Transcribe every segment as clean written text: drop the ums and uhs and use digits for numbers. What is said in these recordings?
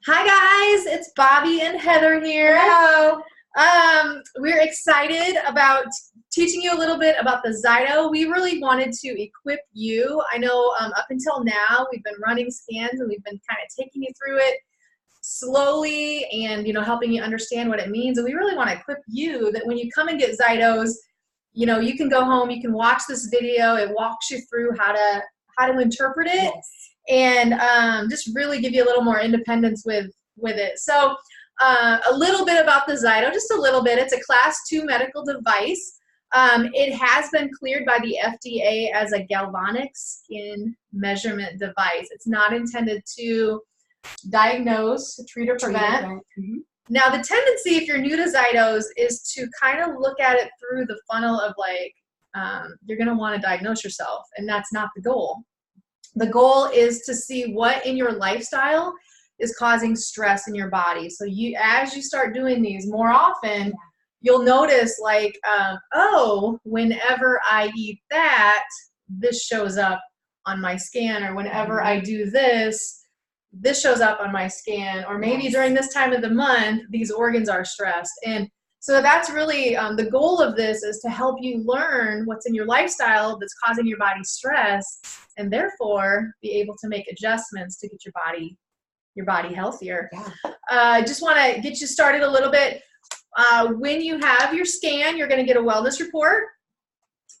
Hi guys, it's Bobby and Heather here. Hello. We're excited about teaching you a little bit about the Zyto. We really wanted to equip you. I know up until now we've been running scans and we've been kind of taking you through it slowly and helping you understand what it means. And we really want to equip you that when you come and get Zytos, you can go home, you can watch this video. It walks you through how to interpret it. Yes. And just really give you a little more independence with it. So a little bit about the Zyto, just a little bit. It's a Class 2 medical device. It has been cleared by the FDA as a galvanic skin measurement device. It's not intended to diagnose, treat, or prevent. Mm-hmm. Now, the tendency, if you're new to Zytos, is to kind of look at it through the funnel of you're going to want to diagnose yourself, and that's not the goal. The goal is to see what in your lifestyle is causing stress in your body. So as you start doing these more often, you'll notice whenever I eat that, this shows up on my scan, or whenever I do this, this shows up on my scan, or maybe during this time of the month, these organs are stressed. And so that's really the goal of this, is to help you learn what's in your lifestyle that's causing your body stress, and therefore be able to make adjustments to get your body healthier. Yeah. Just want to get you started a little bit. When you have your scan, you're going to get a wellness report.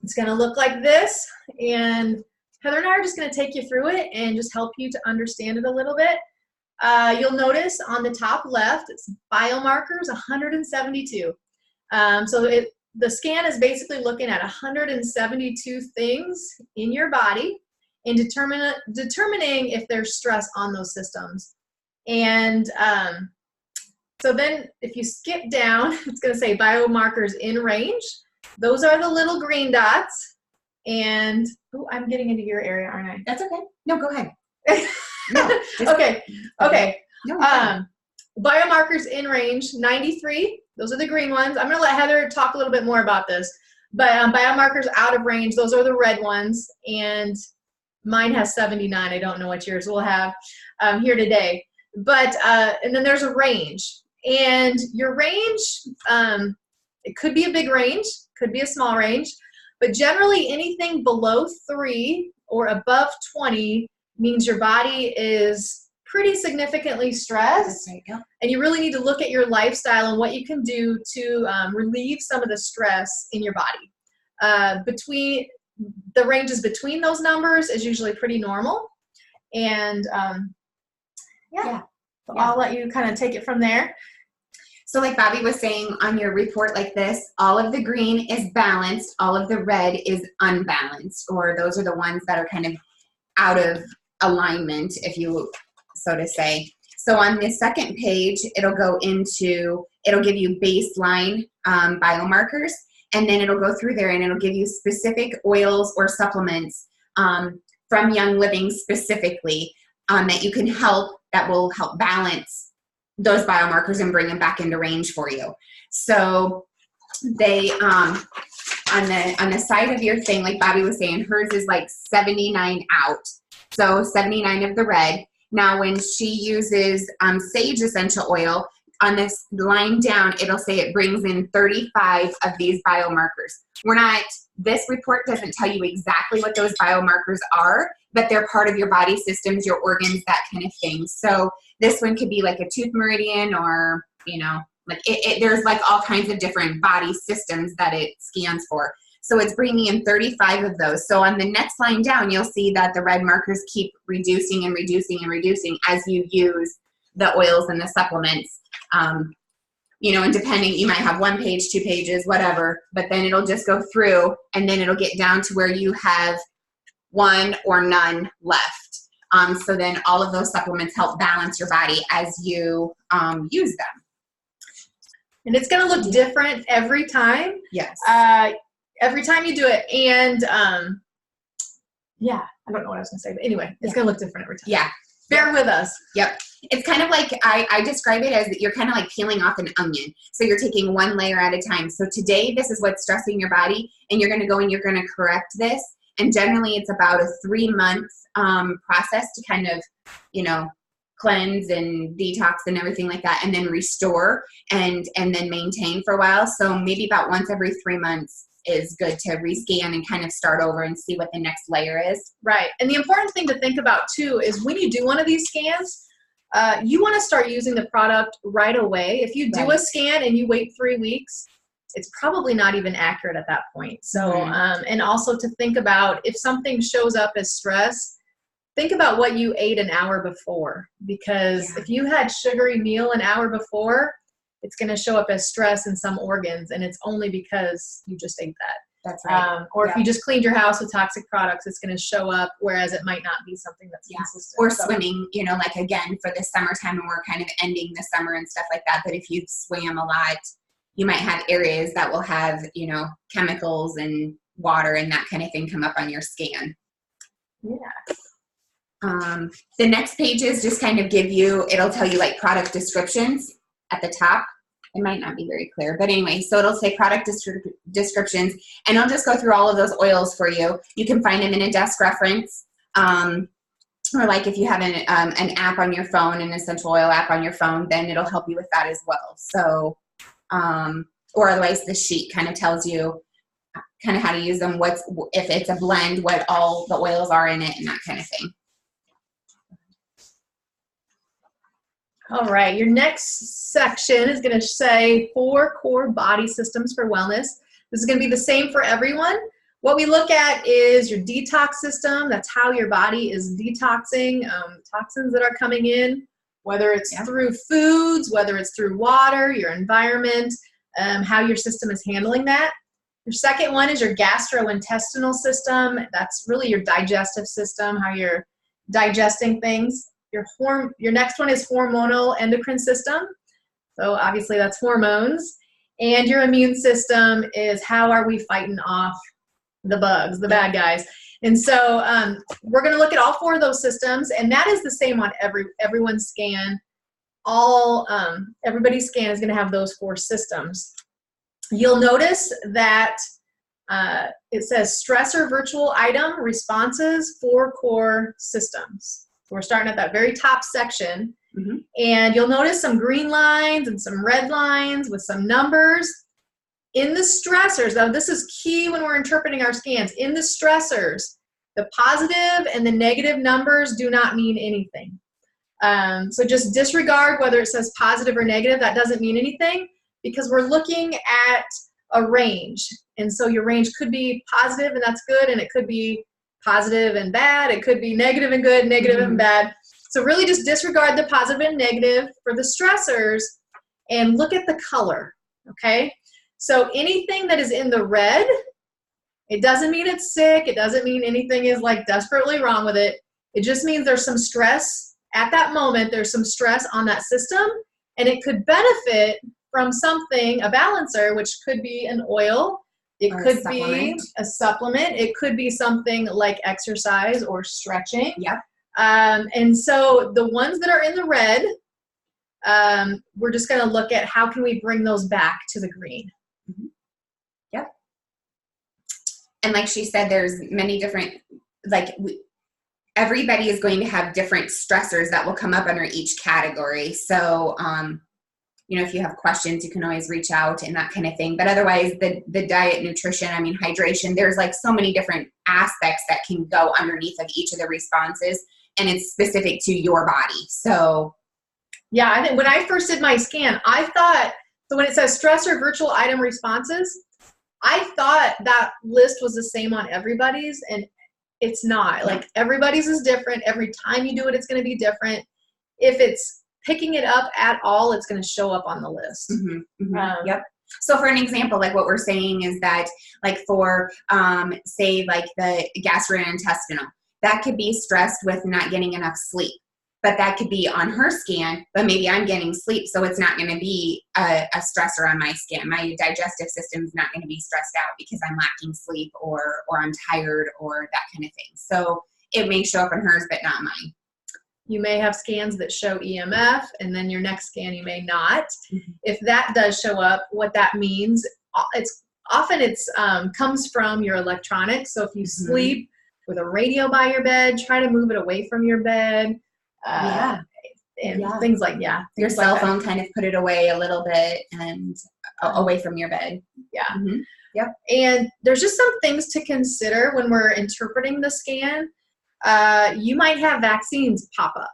It's going to look like this, and Heather and I are just going to take you through it and just help you to understand it a little bit. You'll notice on the top left, it's biomarkers 172. The scan is basically looking at 172 things in your body and determining if there's stress on those systems. And so then if you skip down, it's going to say biomarkers in range. Those are the little green dots. And I'm getting into your area, aren't I? That's okay. No, go ahead. No, okay. No, Biomarkers in range, 93. Those are the green ones. I'm going to let Heather talk a little bit more about this. But biomarkers out of range, those are the red ones. And mine has 79. I don't know what yours will have here today. But and then there's a range. And your range, it could be a big range, could be a small range. But generally, anything below 3 or above 20 means your body is pretty significantly stressed. That's right, yeah. And you really need to look at your lifestyle and what you can do to relieve some of the stress in your body. The ranges between those numbers is usually pretty normal. And I'll let you kind of take it from there. So like Bobby was saying, on your report like this, all of the green is balanced, all of the red is unbalanced, or those are the ones that are kind of out of alignment, if you so to say. So on the second page, it'll give you baseline biomarkers, and then it'll go through there and it'll give you specific oils or supplements from Young Living specifically that will help balance those biomarkers and bring them back into range for you. So they on the side of your thing, like Bobby was saying, hers is like 79 out. So 79 of the red. Now when she uses sage essential oil, on this line down, it'll say it brings in 35 of these biomarkers. This report doesn't tell you exactly what those biomarkers are, but they're part of your body systems, your organs, that kind of thing. So this one could be like a tooth meridian, or, there's like all kinds of different body systems that it scans for. So it's bringing in 35 of those. So on the next line down, you'll see that the red markers keep reducing and reducing and reducing as you use the oils and the supplements. And depending, you might have 1 page, 2 pages, whatever, but then it'll just go through, and then it'll get down to where you have 1 or none left. So then all of those supplements help balance your body as you use them. And it's going to look different every time. Yes. Every time you do it. And I don't know what I was going to say, but anyway, it's going to look different every time. Yeah. Bear with us. Yep. It's kind of like, I describe it as you're kind of like peeling off an onion. So you're taking one layer at a time. So today, this is what's stressing your body, and you're going to go and you're going to correct this. And generally, it's about a 3-month process to kind of, cleanse and detox and everything like that, and then restore and then maintain for a while. So maybe about once every 3 months is good to rescan and kind of start over and see what the next layer is. Right. And the important thing to think about too is when you do one of these scans, you want to start using the product right away. If you do a scan and you wait 3 weeks, it's probably not even accurate at that point. So, and also to think about if something shows up as stress, think about what you ate an hour before, because if you had sugary meal an hour before, it's going to show up as stress in some organs, and it's only because you just ate that. That's right. Or if you just cleaned your house with toxic products, it's going to show up, whereas it might not be something that's consistent. Or swimming, you know, like again, for the summertime, and we're kind of ending the summer and stuff like that. But if you swam a lot, you might have areas that will have, you know, chemicals and water and that kind of thing come up on your scan. Yeah. The next pages just kind of give you, it'll tell you like product descriptions at the top. It might not be very clear, but anyway, so it'll say product descriptions, and I'll just go through all of those oils for you. You can find them in a desk reference, or like if you have an app on your phone, an essential oil app on your phone, then it'll help you with that as well. So, or otherwise the sheet kind of tells you kind of how to use them, if it's a blend, what all the oils are in it and that kind of thing. All right, your next section is going to say 4 core body systems for wellness. This is going to be the same for everyone. What we look at is your detox system. That's how your body is detoxing toxins that are coming in, whether it's through foods, whether it's through water, your environment, how your system is handling that. Your second one is your gastrointestinal system. That's really your digestive system, how you're digesting things. Your next one is hormonal endocrine system. So obviously that's hormones. And your immune system is how are we fighting off the bugs, the bad guys. And so we're going to look at all 4 of those systems, and that is the same on everyone's scan. Everybody's scan is going to have those 4 systems. You'll notice that it says stressor virtual item responses 4 core systems. So we're starting at that very top section, and you'll notice some green lines and some red lines with some numbers. In the stressors, now this is key when we're interpreting our scans, in the stressors, the positive and the negative numbers do not mean anything. So just disregard whether it says positive or negative. That doesn't mean anything, because we're looking at a range. And so your range could be positive and that's good, and it could be positive and bad. It could be negative and good, negative and bad. So really just disregard the positive and negative for the stressors and look at the color, okay? So anything that is in the red, it doesn't mean it's sick. It doesn't mean anything is like desperately wrong with it. It just means there's some stress at that moment. There's some stress on that system, and it could benefit from something, a balancer, which could be an oil. It could be a supplement. It could be something like exercise or stretching. Yep. And so the ones that are in the red, we're just going to look at how can we bring those back to the green. Yep. And like she said, there's many different, everybody is going to have different stressors that will come up under each category. So, you know, if you have questions, you can always reach out and that kind of thing. But otherwise, the diet, nutrition, I mean, hydration, there's like so many different aspects that can go underneath of each of the responses, and it's specific to your body. So, yeah, I think when I first did my scan, I thought, so when it says stressor virtual item responses, I thought that list was the same on everybody's, and it's not. Like everybody's is different. Every time you do it, it's going to be different. If it's picking it up at all, it's going to show up on the list. Yep. So for an example, like what we're saying is that like for, say like the gastrointestinal, that could be stressed with not getting enough sleep, but that could be on her scan, but maybe I'm getting sleep. So it's not going to be a stressor on my scan. My digestive system is not going to be stressed out because I'm lacking sleep or I'm tired or that kind of thing. So it may show up on hers, but not mine. You may have scans that show EMF, and then your next scan you may not. If that does show up, what that means, it's comes from your electronics. So if you sleep with a radio by your bed, try to move it away from your bed. and things like, your cell phone, kind of put it away a little bit and away from your bed. Yeah. Mm-hmm. Yep. And there's just some things to consider when we're interpreting the scan. You might have vaccines pop up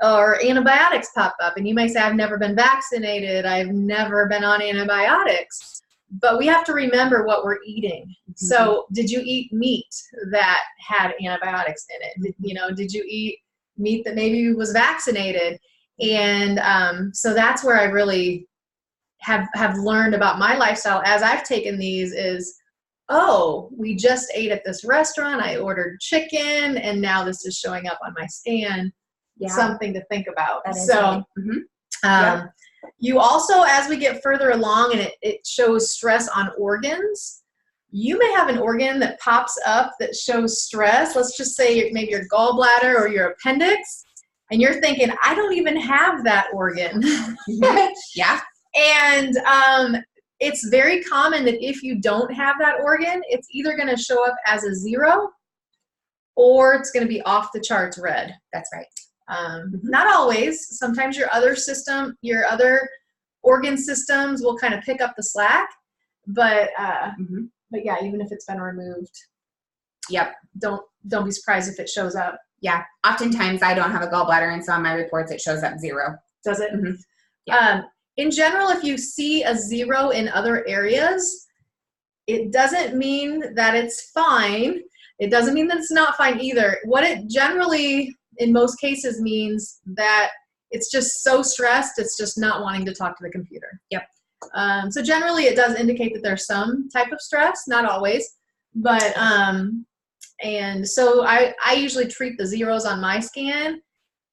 or antibiotics pop up, and you may say, I've never been vaccinated, I've never been on antibiotics. But we have to remember what we're eating. Mm-hmm. So did you eat meat that had antibiotics in it? Did you eat meat that maybe was vaccinated? And so that's where I really have learned about my lifestyle as I've taken these is, oh, we just ate at this restaurant, I ordered chicken, and now this is showing up on my scan. Something to think about. So right. You also, as we get further along and it shows stress on organs, you may have an organ that pops up that shows stress. Let's just say maybe your gallbladder or your appendix, and you're thinking, I don't even have that organ. Yeah. And it's very common that if you don't have that organ, it's either going to show up as a 0 or it's going to be off the charts red. That's right. Not always. Sometimes your other organ systems will kind of pick up the slack, but yeah, even if it's been removed, don't be surprised if it shows up. Yeah, oftentimes I don't have a gallbladder, and so on my reports it shows up 0. Does it? Mm-hmm. Yeah. In general, if you see a 0 in other areas, it doesn't mean that it's fine. It doesn't mean that it's not fine either. What it generally, in most cases, means that it's just so stressed, it's just not wanting to talk to the computer. Yep. So generally it does indicate that there's some type of stress, not always, but, and so I usually treat the 0s on my scan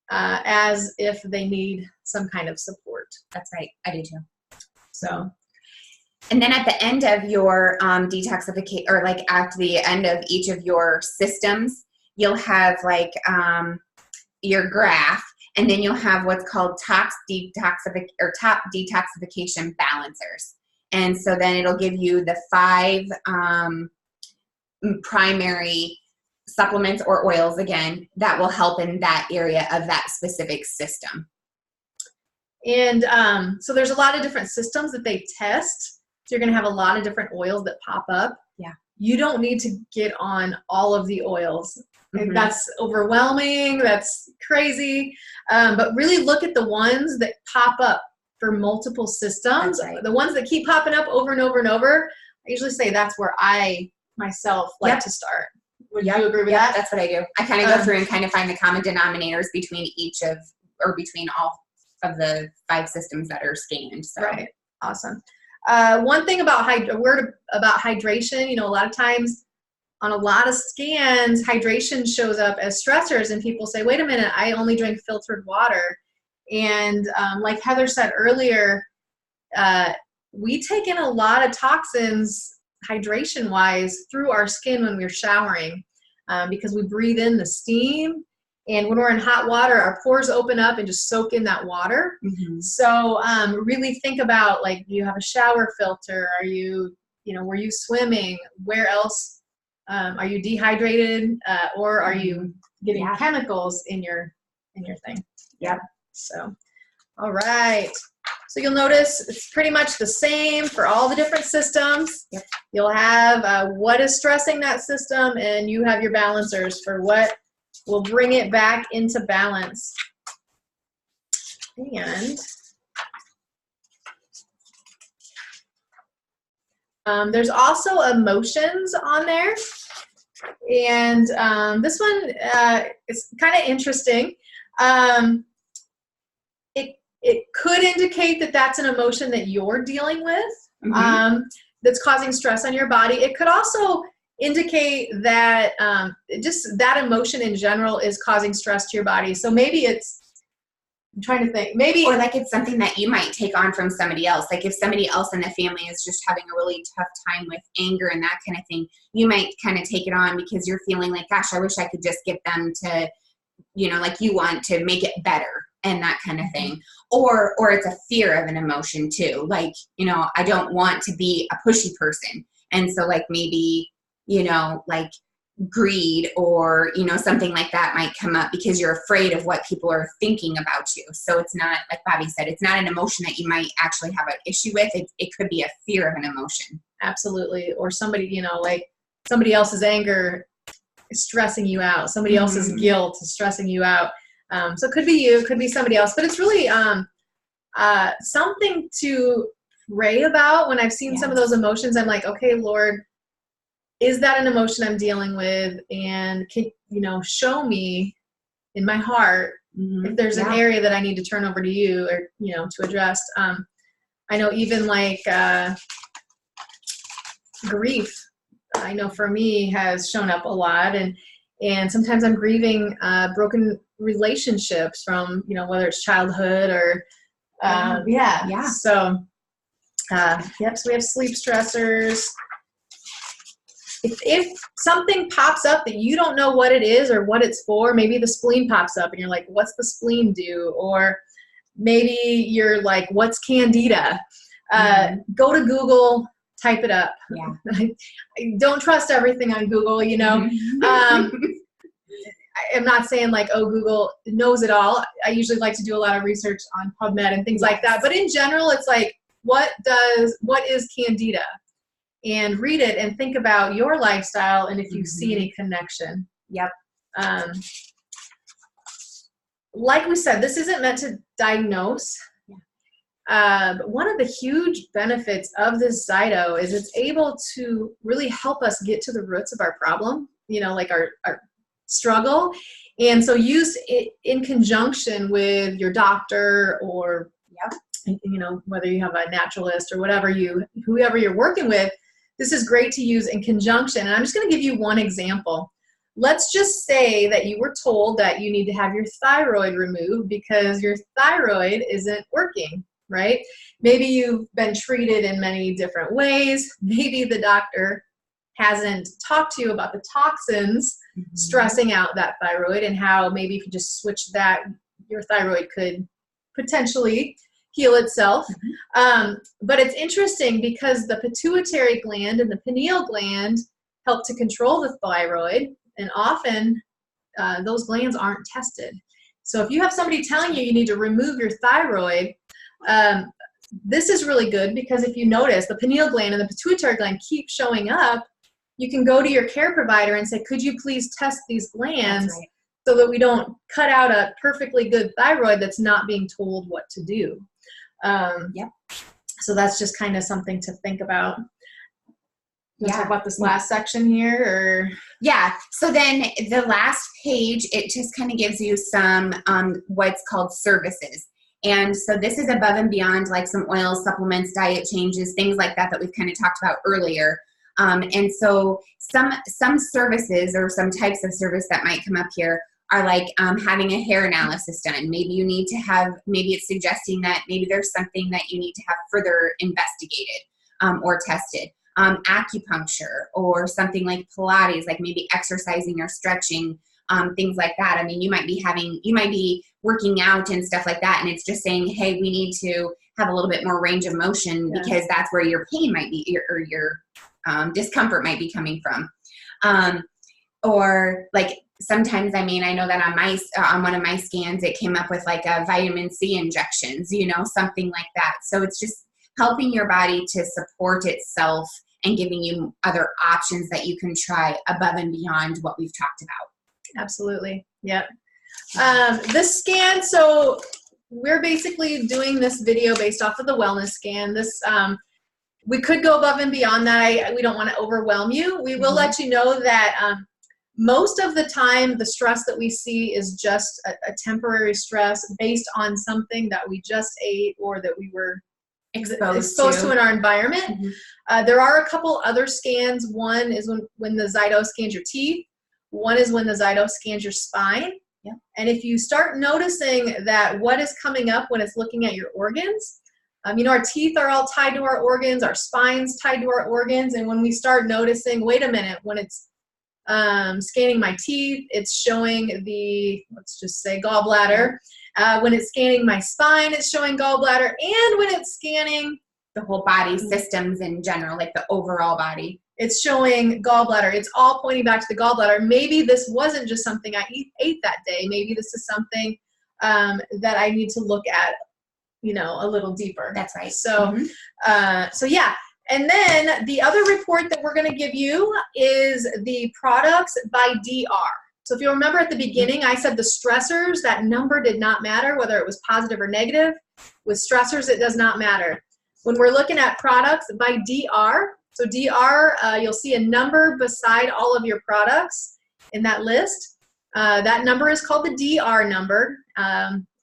as if they need some kind of support. That's right. I do too. So. And then at the end of your detoxification, or like at the end of each of your systems, you'll have like your graph, and then you'll have what's called top detoxification balancers. And so then it'll give you the 5 primary supplements or oils, again, that will help in that area of that specific system. And so there's a lot of different systems that they test. So you're going to have a lot of different oils that pop up. Yeah. You don't need to get on all of the oils. Mm-hmm. That's overwhelming. That's crazy. But really look at the ones that pop up for multiple systems. Right. The ones that keep popping up over and over and over. I usually say that's where I myself like to start. Would you agree with that? That's what I do. I kind of go through and kind of find the common denominators between between all of the 5 systems that are scanned. So. Right. Awesome. One thing about a word about hydration, a lot of times on a lot of scans, hydration shows up as stressors, and people say, wait a minute, I only drink filtered water. And like Heather said earlier, we take in a lot of toxins hydration-wise through our skin when we're showering because we breathe in the steam. And when we're in hot water, our pores open up and just soak in that water. Mm-hmm. So really think about, like, do you have a shower filter? Are you, were you swimming? Where else? Are you dehydrated? Or are you getting chemicals in your thing? Yeah. So, all right. So you'll notice it's pretty much the same for all the different systems. Yep. You'll have what is stressing that system, and you have your balancers for what will bring it back into balance. And there's also emotions on there. And this one is kind of interesting. It could indicate that that's an emotion that you're dealing with, that's causing stress on your body. It could also indicate that just that emotion in general is causing stress to your body. So maybe I'm trying to think, or like it's something that you might take on from somebody else. Like if somebody else in the family is just having a really tough time with anger and that kind of thing, you might kind of take it on because you're feeling like, gosh, I wish I could just get them to, like you want to make it better and that kind of thing. Or it's a fear of an emotion too. Like, I don't want to be a pushy person. And so like maybe, like greed or, something like that might come up because you're afraid of what people are thinking about you. So it's not, like Bobby said, it's not an emotion that you might actually have an issue with. It could be a fear of an emotion. Absolutely. Or somebody, like somebody else's anger is stressing you out. Somebody else's guilt is stressing you out. So it could be you, it could be somebody else, but it's really something to pray about. When I've seen some of those emotions, I'm like, okay, Lord, is that an emotion I'm dealing with? And can, show me in my heart if there's an area that I need to turn over to you or, to address. I know even like grief, I know for me has shown up a lot. And sometimes I'm grieving broken relationships from, whether it's childhood or, So, so we have sleep stressors. If something pops up that you don't know what it is or what it's for, maybe the spleen pops up and you're like, what's the spleen do? Or maybe you're like, what's candida? Go to Google, type it up. I don't trust everything on Google, I'm not saying like, oh, Google knows it all. I usually like to do a lot of research on PubMed and things like that. But in general, it's like, what is candida? And read it and think about your lifestyle and if you see any connection. Like we said, this isn't meant to diagnose. But one of the huge benefits of this Zyto is it's able to really help us get to the roots of our problem, like our struggle. And so use it in conjunction with your doctor or, whether you have a naturalist or whoever you're working with. This is great to use in conjunction. And I'm just going to give you one example. Let's just say that you were told that you need to have your thyroid removed because your thyroid isn't working, right? Maybe you've been treated in many different ways. Maybe the doctor hasn't talked to you about the toxins stressing out that thyroid and how maybe if you just switch that, your thyroid could potentially heal itself. But it's interesting because the pituitary gland and the pineal gland help to control the thyroid, and often those glands aren't tested. So if you have somebody telling you need to remove your thyroid, this is really good because if you notice the pineal gland and the pituitary gland keep showing up, you can go to your care provider and say, could you please test these glands so that we don't cut out a perfectly good thyroid that's not being told what to do. So that's just kind of something to think about. You want to talk about this last section here, or? So then the last page, it just kind of gives you some what's called services. And so this is above and beyond like some oil supplements, diet changes, things like that we've kind of talked about earlier. And so some services or some types of service that might come up here are like having a hair analysis done. Maybe you need to have, maybe it's suggesting that maybe there's something that you need to have further investigated or tested. Acupuncture or something like Pilates, like maybe exercising or stretching, things like that. I mean, you might be working out and stuff like that. And it's just saying, hey, we need to have a little bit more range of motion because that's where your pain might be or your discomfort might be coming from. Or like sometimes, I mean, I know that on one of my scans, it came up with like a vitamin C injections, something like that. So it's just helping your body to support itself and giving you other options that you can try above and beyond what we've talked about. Absolutely. Yep. This scan, so we're basically doing this video based off of the wellness scan. This, we could go above and beyond that. We don't want to overwhelm you. We will let you know that most of the time, the stress that we see is just a temporary stress based on something that we just ate or that we were exposed to in our environment. There are a couple other scans. One is when the Zyto scans your teeth. One is when the Zyto scans your spine. And if you start noticing that what is coming up when it's looking at your organs, our teeth are all tied to our organs, our spine's tied to our organs. And when we start noticing, wait a minute, when it's scanning my teeth, it's showing let's just say gallbladder. When it's scanning my spine, it's showing gallbladder. And when it's scanning the whole body systems in general, like the overall body. It's showing gallbladder. It's all pointing back to the gallbladder. Maybe this wasn't just something I ate that day. Maybe this is something that I need to look at, you know, a little deeper. That's right. So, so yeah. And then the other report that we're going to give you is the products by DR. So if you remember at the beginning, I said the stressors, that number did not matter, whether it was positive or negative. With stressors, it does not matter. When we're looking at products by DR, so DR, you'll see a number beside all of your products in that list. That number is called the DR number.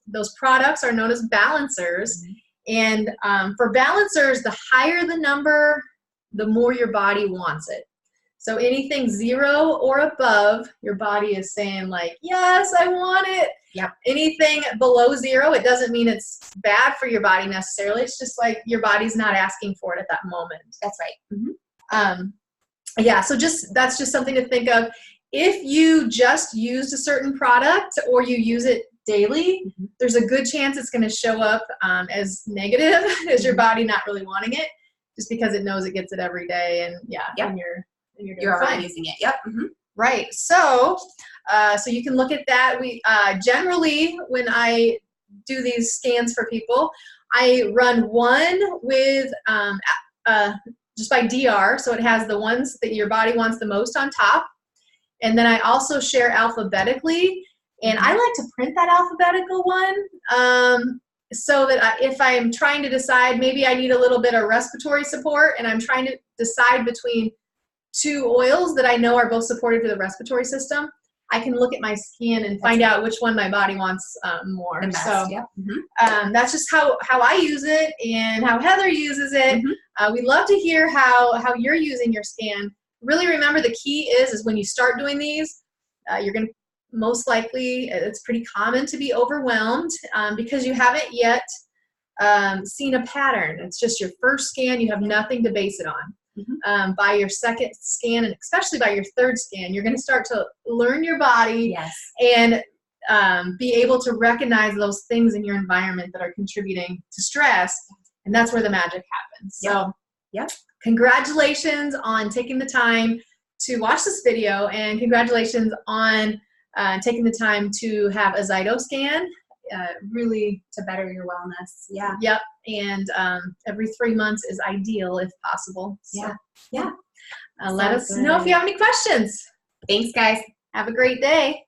Those products are known as balancers. And for balancers, the higher the number, the more your body wants it. So anything 0 or above, your body is saying like, yes, I want it. Yep. Anything below 0, it doesn't mean it's bad for your body necessarily. It's just like your body's not asking for it at that moment. That's right. Yeah, so that's just something to think of. If you just used a certain product or you use it daily, there's a good chance it's going to show up as negative, as your body not really wanting it, just because it knows it gets it every day, and and you're already using it. Yep. Right. So, so you can look at that. We generally, when I do these scans for people, I run one with just by DR, so it has the ones that your body wants the most on top, and then I also share alphabetically. And I like to print that alphabetical one so that if I'm trying to decide, maybe I need a little bit of respiratory support and I'm trying to decide between 2 oils that I know are both supportive to the respiratory system, I can look at my skin and find out which one my body wants more. The best, so yeah. that's just how I use it and how Heather uses it. We'd love to hear how you're using your scan. Really remember the key is when you start doing these, you're going to most likely, it's pretty common to be overwhelmed because you haven't yet seen a pattern. It's just your first scan. You have nothing to base it on. By your second scan, and especially by your third scan, you're going to start to learn your body and be able to recognize those things in your environment that are contributing to stress, and that's where the magic happens. So, congratulations on taking the time to watch this video, and congratulations on taking the time to have a Zyto scan, really to better your wellness. Yeah. Yep. And every 3 months is ideal if possible. So, let us know if you have any questions. Thanks, guys. Have a great day.